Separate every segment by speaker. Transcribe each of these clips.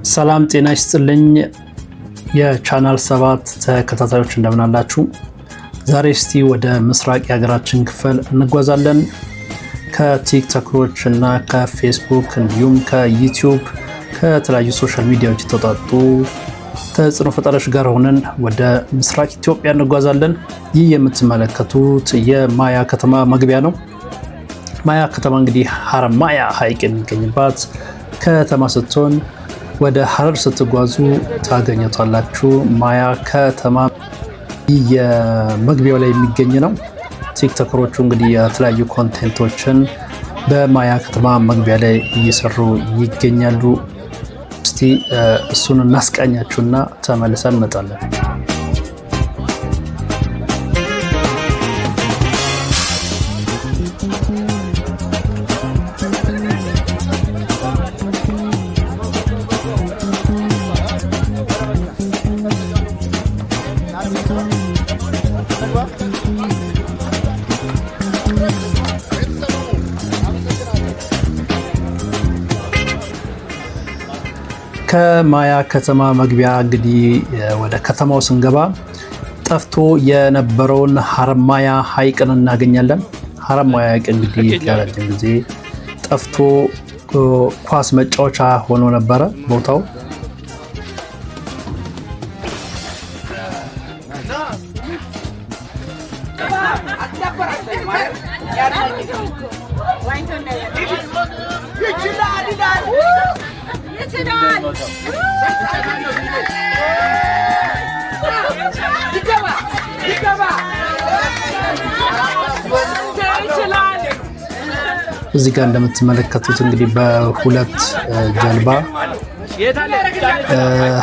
Speaker 1: ሰላም ጤና ይስጥልኝ የቻናል 7 ተከታታዮች እንደምን አላችሁ? ዛሬ እስቲ ወደ ምስራቅ የሀገራችን ክፍል እንጓዛለን። ከቲክቶከሮች እና ከፌስቡክ እንዲሁም ከዩቲዩብ ከተለያዩ ሶሻል ሚዲያዎች የተውጣጡ ተጽዕኖ ፈጣሪዎች ጋር ሆነን ወደ ምስራቅ ኢትዮጵያ እንጓዛለን። ይህ የምትመለከቱት የማያ ከተማ መግቢያ ነው። ማያ ከተማ እንግዲህ ሀረማያ ሐይቅ የሚገኝባት ከተማ ስትሆን ወደ ሀረር ስትጓዙ ታገኙታላችሁ። ማያ ከተማ የመግቢያው ላይ የሚገኝ ነው። ቲክቶከሮቹ እንግዲህ የተለያዩ ኮንቴንቶችን በማያ ከተማ መግቢያ ላይ እየሰሩ ይገኛሉ። እስቲ እሱን እናስቃኛችሁና ተመልሰን እንመጣለን። ከማያ ከተማ መግቢያ እንግዲህ ወደ ከተማው ስንገባ ጠፍቶ የነበረውን ሀረማያ ሐይቅን እናገኛለን። ሀረማያ ሐይቅ እንግዲህ ለረጅም ጊዜ ጠፍቶ ኳስ መጫወቻ ሆኖ ነበረ ቦታው። እዚህ ጋር እንደምትመለከቱት እንግዲህ በሁለት ጀልባ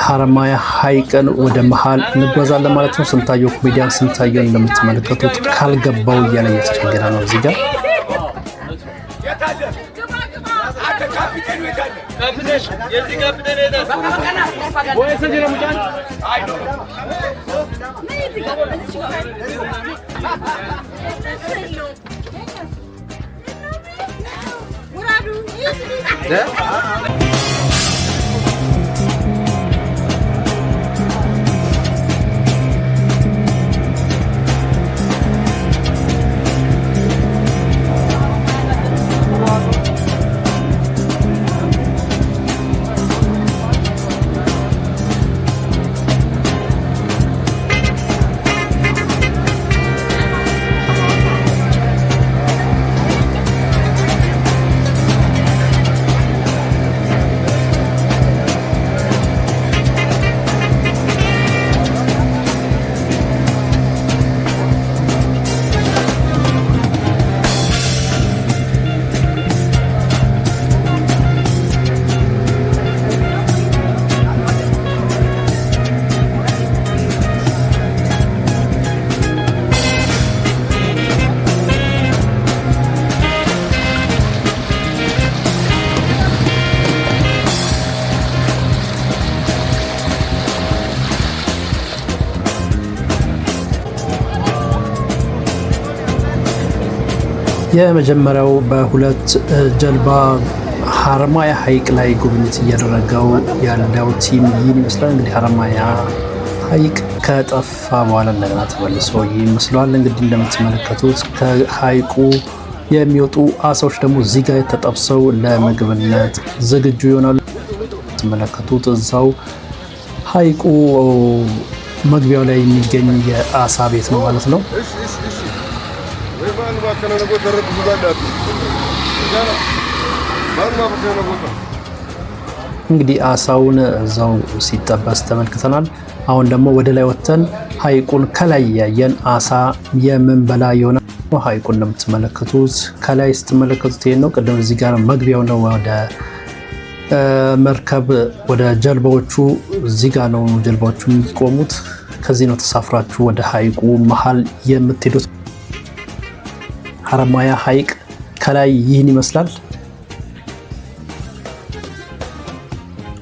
Speaker 1: ሀረማያ ሐይቅን ወደ መሃል እንጓዛለን ማለት ነው። ስንታየው ኮሜዲያን ስንታየው እንደምትመለከቱት ካልገባው እያለ እያስቸገረ ነው። እዚህ ጋር የመጀመሪያው በሁለት ጀልባ ሀረማያ ሐይቅ ላይ ጉብኝት እያደረገው ያለው ቲም ይህን ይመስላል። እንግዲህ ሀረማያ ሐይቅ ከጠፋ በኋላ እንደገና ተመልሶ ይመስላል። እንግዲህ እንደምትመለከቱት ከሐይቁ የሚወጡ አሳዎች ደግሞ እዚህ ጋር ተጠብሰው ለምግብነት ዝግጁ ይሆናሉ። የምትመለከቱት እዛው ሐይቁ መግቢያው ላይ የሚገኝ የአሳ ቤት ነው ማለት ነው። እንግዲህ አሳውን እዛው ሲጠበስ ተመልክተናል። አሁን ደግሞ ወደ ላይ ወጥተን ሐይቁን ከላይ ያየን አሳ የምንበላ የሆነ ሐይቁን እንደምትመለከቱት ከላይ ስትመለከቱት ይሄን ነው። ቅድም እዚህ ጋር መግቢያው ነው ወደ መርከብ ወደ ጀልባዎቹ እዚህ ጋር ነው ጀልባዎቹ የሚቆሙት። ከዚህ ነው ተሳፍራችሁ ወደ ሐይቁ መሃል የምትሄዱት። ሀረማያ ሐይቅ ከላይ ይህን ይመስላል።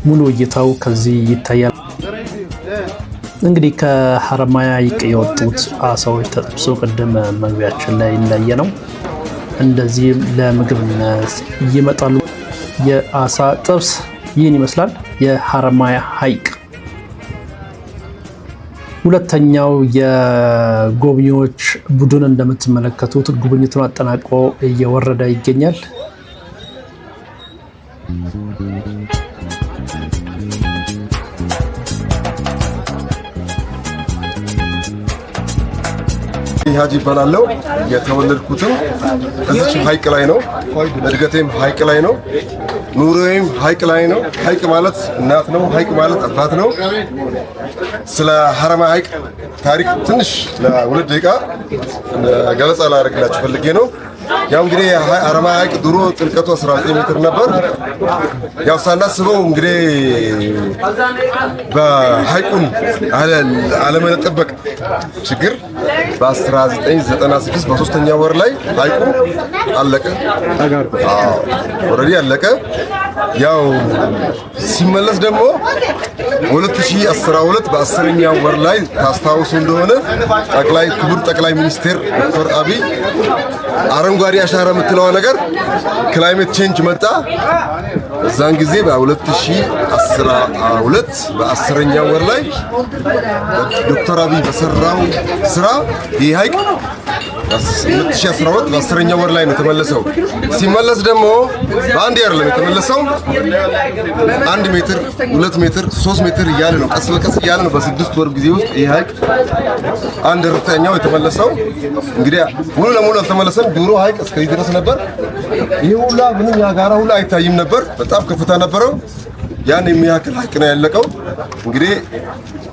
Speaker 1: ሙሉ እይታው ከዚህ ይታያል። እንግዲህ ከሀረማያ ሐይቅ የወጡት አሳዎች ተጠብሰው ቅድም መግቢያችን ላይ እንዳየ ነው እንደዚህም ለምግብነት ይመጣሉ። የአሳ ጥብስ ይህን ይመስላል። የሐረማያ ሐይቅ ሁለተኛው የጎብኚዎች ቡድን እንደምትመለከቱት ጉብኝቱን አጠናቆ እየወረደ ይገኛል።
Speaker 2: ሀጂ ይባላለው። የተወለድኩትም እዚህ ሐይቅ ላይ ነው። እድገቴም ሐይቅ ላይ ነው። ኑሮዬም ሐይቅ ላይ ነው። ሐይቅ ማለት እናት ነው። ሐይቅ ማለት አባት ነው። ስለ ሐረማያ ሐይቅ ታሪክ ትንሽ ለሁለት ደቂቃ ገለጻ ላደርግላችሁ ፈልጌ ነው። ያው እንግዲህ ሐረማያ ሐይቅ ድሮ ጥልቀቱ 19 ሜትር ነበር። ያው ሳናስበው እንግዲህ በሐይቁን አለመጠበቅ ችግር በ1996 በ3ኛ ወር ላይ ሐይቁ አለቀ። ኦልሬዲ አለቀ። ያው ሲመለስ ደግሞ 2012 በ10ኛ ወር ላይ ታስታውሱ እንደሆነ ክቡር ጠቅላይ ሚኒስትር ዶክተር አብይ አረንጓዴ አሻራ የምትለዋ ነገር ክላይሜት ቼንጅ መጣ። እዛን ጊዜ በ2012 በ10ኛ ወር ላይ ዶክተር አብይ በሰራው ስራ ይህ ሐይቅ 2012 በ10ኛ ወር ላይ ነው የተመለሰው። ሲመለስ ደግሞ በአንድ አይደለም የተመለሰው 1 ሜትር 2 ሜትር 3 ሜትር እያለ ነው ቀስ በቀስ እያለ ነው በ6 ወር ጊዜ ውስጥ ይህ ሐይቅ አንድ ርተኛው የተመለሰው። እንግዲህ ሙሉ ለሙሉ አልተመለሰም። ድሮ ሐይቅ እስከዚህ ድረስ ነበር። ይህ ሁላ ምንም ያጋራ ሁላ አይታይም ነበር። በጣም ከፍታ ነበረው። ያን የሚያክል ሐይቅ ነው ያለቀው። እንግዲህ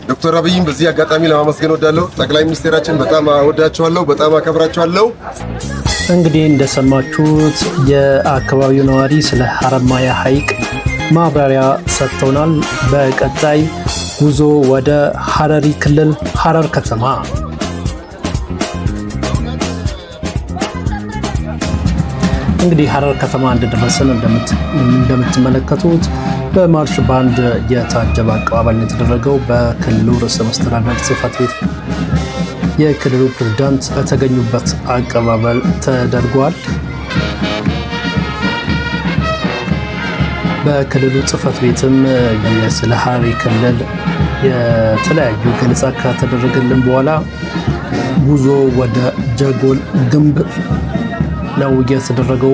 Speaker 2: ዶክተር አብይን በዚህ አጋጣሚ ለማመስገን ወዳለሁ። ጠቅላይ ሚኒስትራችን በጣም ወዳቸዋለሁ፣ በጣም አከብራቸዋለሁ።
Speaker 1: እንግዲህ እንደሰማችሁት የአካባቢው ነዋሪ ስለ ሐረማያ ሐይቅ ማብራሪያ ሰጥተውናል። በቀጣይ ጉዞ ወደ ሐረሪ ክልል ሐረር ከተማ እንግዲህ ሐረር ከተማ እንደደረሰን እንደምትመለከቱት በማርሽ ባንድ የታጀበ አቀባበል የተደረገው በክልሉ ርዕሰ መስተዳድር ጽሕፈት ቤት የክልሉ ፕሬዝዳንት በተገኙበት አቀባበል ተደርጓል። በክልሉ ጽሕፈት ቤትም ስለ ሐረሪ ክልል የተለያዩ ገለጻ ከተደረገልን በኋላ ጉዞ ወደ ጀጎል ግንብ ነው የተደረገው።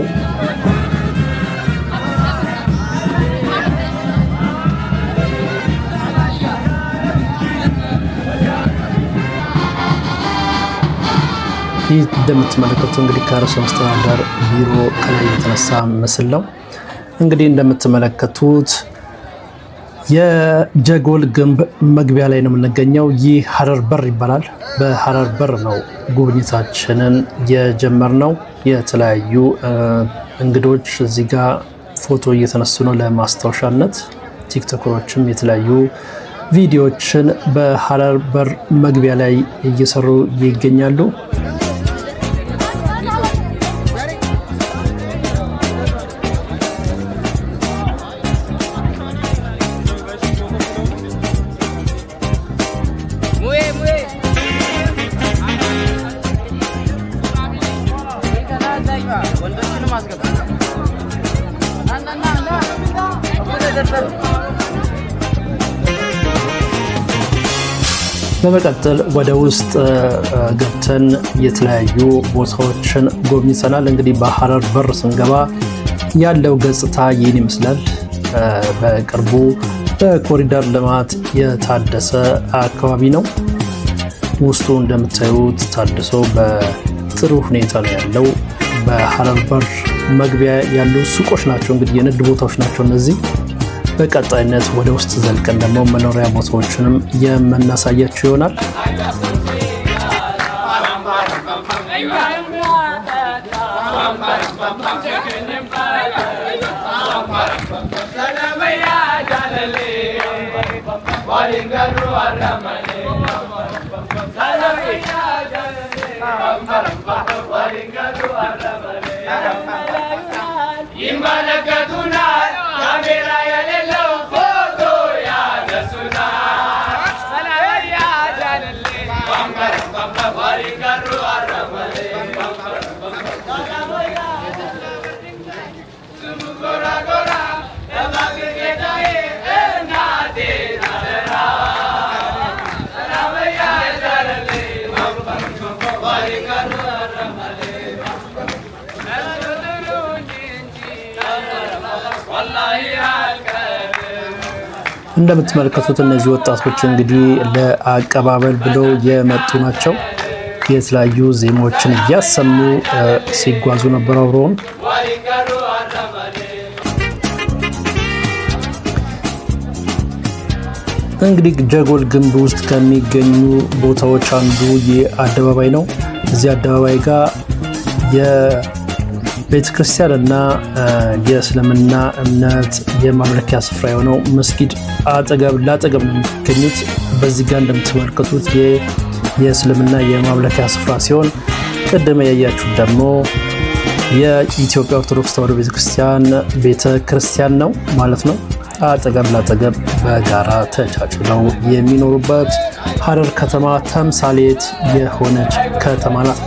Speaker 1: ይህ እንደምትመለከቱት እንግዲህ ከርዕሰ መስተዳድር ቢሮ ከላይ የተነሳ ምስል ነው። እንግዲህ እንደምትመለከቱት የጀጎል ግንብ መግቢያ ላይ ነው የምንገኘው። ይህ ሐረር በር ይባላል። በሐረር በር ነው ጉብኝታችንን የጀመርነው። የተለያዩ እንግዶች እዚህ ጋር ፎቶ እየተነሱ ነው ለማስታወሻነት። ቲክቶከሮችም የተለያዩ ቪዲዮዎችን በሐረር በር መግቢያ ላይ እየሰሩ ይገኛሉ። በመቀጠል ወደ ውስጥ ገብተን የተለያዩ ቦታዎችን ጎብኝተናል። እንግዲህ በሐረር በር ስንገባ ያለው ገጽታ ይህን ይመስላል። በቅርቡ በኮሪደር ልማት የታደሰ አካባቢ ነው። ውስጡ እንደምታዩት ታድሶ በጥሩ ሁኔታ ነው ያለው። በሐረር በር መግቢያ ያሉ ሱቆች ናቸው፣ እንግዲህ የንግድ ቦታዎች ናቸው እነዚህ። በቀጣይነት ወደ ውስጥ ዘልቀን ደግሞ መኖሪያ ቦታዎችንም የምናሳያቸው ይሆናል። እንደምትመለከቱት እነዚህ ወጣቶች እንግዲህ ለአቀባበል ብለው የመጡ ናቸው። የተለያዩ ዜማዎችን እያሰሙ ሲጓዙ ነበር አብረውን። እንግዲህ ጀጎል ግንብ ውስጥ ከሚገኙ ቦታዎች አንዱ የአደባባይ ነው። እዚህ አደባባይ ጋር የቤተክርስቲያን እና የእስልምና እምነት የማምለኪያ ስፍራ የሆነው መስጊድ አጠገብ ላጠገብ ነው የሚገኙት። በዚህ ጋር እንደምትመለከቱት የእስልምና የማምለኪያ ስፍራ ሲሆን ቅድም ያያችሁት ደግሞ የኢትዮጵያ ኦርቶዶክስ ተዋሕዶ ቤተክርስቲያን ነው ማለት ነው። አጠገብ ላጠገብ በጋራ ተቻችለው የሚኖሩበት ሀረር ከተማ ተምሳሌት የሆነች ከተማ ናት።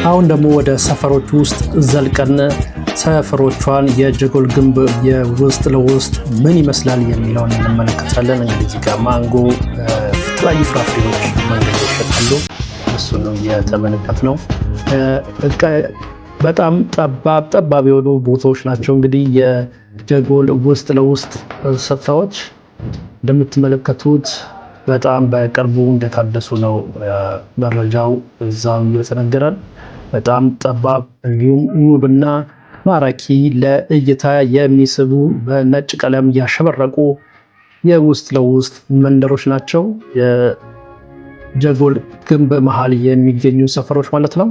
Speaker 1: አሁን ደግሞ ወደ ሰፈሮች ውስጥ ዘልቀን ሰፈሮቿን የጀጎል ግንብ የውስጥ ለውስጥ ምን ይመስላል የሚለውን እንመለከታለን። እንግዲህ ጋር ማንጎ፣ የተለያዩ ፍራፍሬዎች መንገድ ይሸጣሉ። እሱ ነው የተመለከት ነው። በጣም ጠባብ የሆኑ ቦታዎች ናቸው። እንግዲህ የጀጎል ውስጥ ለውስጥ ስፍራዎች እንደምትመለከቱት በጣም በቅርቡ እንደታደሱ ነው መረጃው እዛው እየተነገረን። በጣም ጠባብ እንዲሁም ውብና ማራኪ ለእይታ የሚስቡ በነጭ ቀለም ያሸበረቁ የውስጥ ለውስጥ መንደሮች ናቸው። የጀጎል ግንብ መሃል የሚገኙ ሰፈሮች ማለት ነው።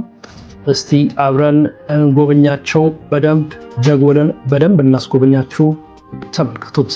Speaker 1: እስቲ አብረን እንጎበኛቸው። በደንብ ጀጎልን በደንብ እናስጎበኛችሁ። ተመልከቱት።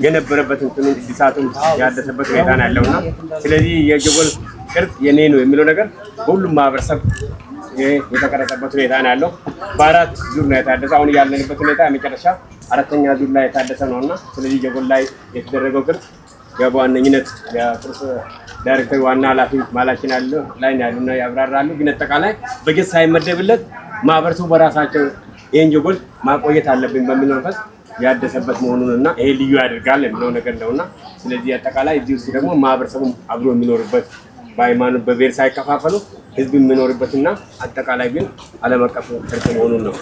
Speaker 3: የነበረበትን እድሳቱን ያደሰበት ሁኔታ ነው ያለውና ስለዚህ የጀጎል ቅርጽ የኔ ነው የሚለው ነገር ሁሉም ማህበረሰብ የተቀረጸበት ሁኔታ ነው ያለው። በአራት ዙር ነው የታደሰ። አሁን ያለንበት ሁኔታ የመጨረሻ አራተኛ ዙር ላይ የታደሰ ነውና ስለዚህ ጀጎል ላይ የተደረገው ቅርጽ በዋነኝነት የቅርጽ ዳይሬክተር ዋና ኃላፊ ማላችን ያለው ላይ ያሉና ያብራራሉ። ግን አጠቃላይ በጀት ሳይመደብለት ማህበረሰቡ በራሳቸው ይሄን ጀጎል ማቆየት አለብን በሚል መንፈስ ያደሰበት መሆኑንና ይሄ ልዩ ያደርጋል የሚለው ነገር ነውና ስለዚህ አጠቃላይ እዚህ ውስጥ ደግሞ ማህበረሰቡ አብሮ የሚኖርበት በሃይማኖት በብሔር ሳይከፋፈሉ ህዝብ የሚኖርበትና አጠቃላይ ግን ዓለም አቀፍ ቅርጽ መሆኑን ነው።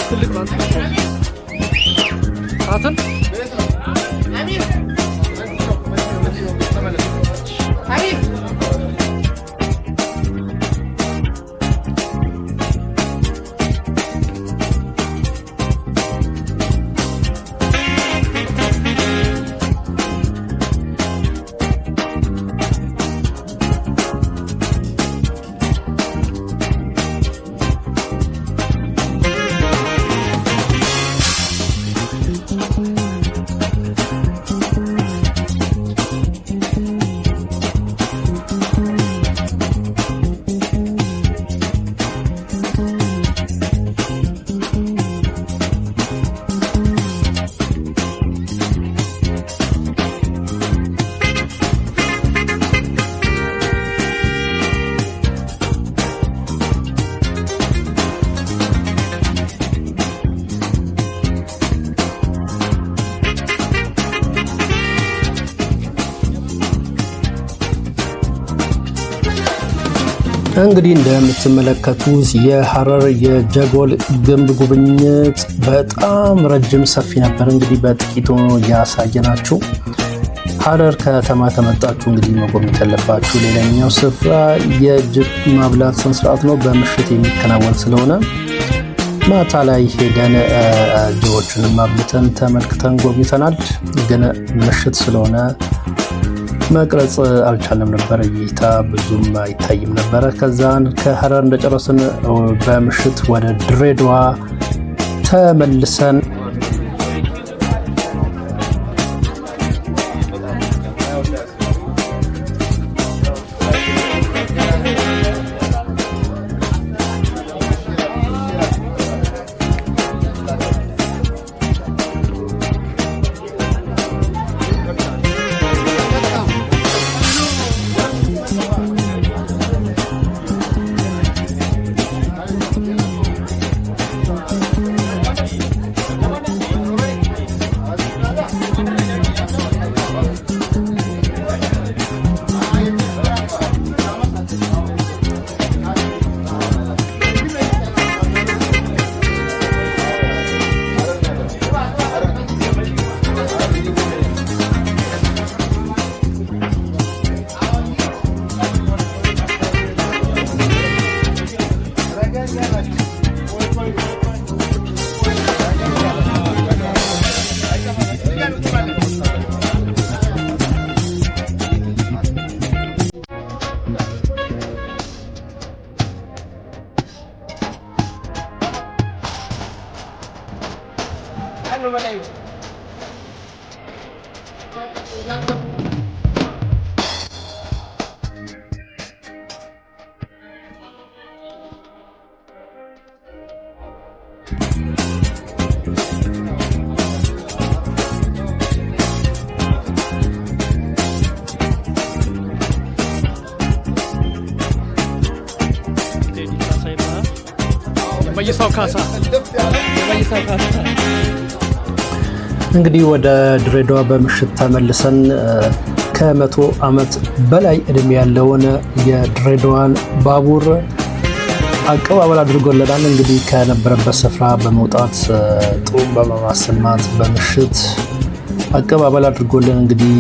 Speaker 4: ትልቅ ነው ካትን አሚር
Speaker 1: እንግዲህ እንደምትመለከቱት የሐረር የጀጎል ግንብ ጉብኝት በጣም ረጅም ሰፊ ነበር። እንግዲህ በጥቂቱ ያሳየናችሁ። ሐረር ከተማ ከመጣችሁ እንግዲህ መጎብኘት ያለባችሁ ሌላኛው ስፍራ የጅብ ማብላት ስነ ስርዓት ነው። በምሽት የሚከናወን ስለሆነ ማታ ላይ ሄደን ጅቦችን ማብልተን ተመልክተን ጎብኝተናል። ግን ምሽት ስለሆነ መቅረጽ አልቻለም ነበር። እይታ ብዙም አይታይም ነበረ። ከዛን ከሐረር እንደጨረስን በምሽት ወደ ድሬዳዋ ተመልሰን
Speaker 5: የመይሳው ካሳ
Speaker 1: እንግዲህ ወደ ድሬዳዋ በምሽት ተመልሰን ከ100 ዓመት በላይ እድሜ ያለውን የድሬዳዋን ባቡር አቀባበል አድርጎልናል። እንግዲህ ከነበረበት ስፍራ በመውጣት ጥሩም በማሰማት በምሽት አቀባበል አድርጎልን እንግዲህ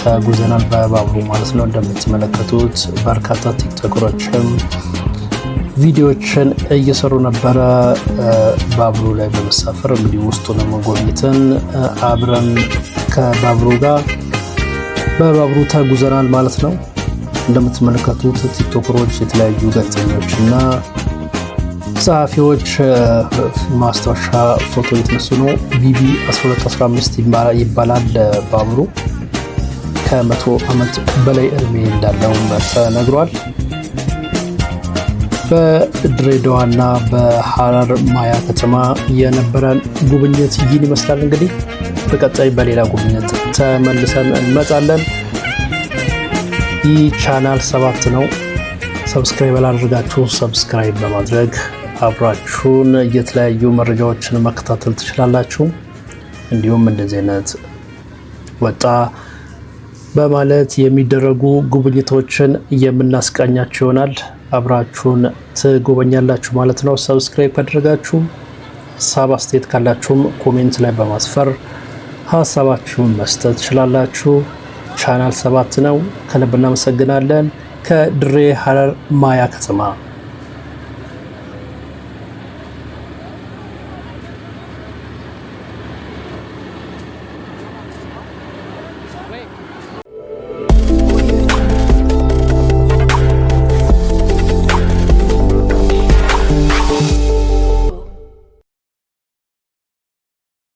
Speaker 1: ተጉዘናል በባቡሩ ማለት ነው። እንደምትመለከቱት በርካታ ቲክቶከሮችም ቪዲዮዎችን እየሰሩ ነበረ። ባቡሩ ላይ በመሳፈር እንግዲህ ውስጡንም ጎብኝተን አብረን ከባቡሩ ጋር በባቡሩ ተጉዘናል ማለት ነው። እንደምትመለከቱት ቲክቶከሮች፣ የተለያዩ ጋዜጠኞች እና ጸሐፊዎች ማስታወሻ ፎቶ የተነሱ ነው። ቢቢ 1215 ይባላል ባቡሩ። ከ100 ዓመት በላይ እድሜ እንዳለው ተነግሯል። በድሬዳዋና በሐረር ማያ ከተማ የነበረን ጉብኝት ይህን ይመስላል። እንግዲህ በቀጣይ በሌላ ጉብኝት ተመልሰን እንመጣለን። ይህ ቻናል 7 ነው። ሰብስክራይብ አላደረጋችሁ ሰብስክራይብ በማድረግ አብራችሁን የተለያዩ መረጃዎችን መከታተል ትችላላችሁ። እንዲሁም እንደዚህ አይነት ወጣ በማለት የሚደረጉ ጉብኝቶችን የምናስቃኛችሁ ይሆናል። አብራችሁን ትጎበኛላችሁ ማለት ነው። ሰብስክራይብ ካደረጋችሁ ሀሳብ አስተያየት ካላችሁም ኮሜንት ላይ በማስፈር ሀሳባችሁን መስጠት ትችላላችሁ። ቻናል 7 ነው። ከልብ እናመሰግናለን። ከድሬ ሐረር ማያ ከተማ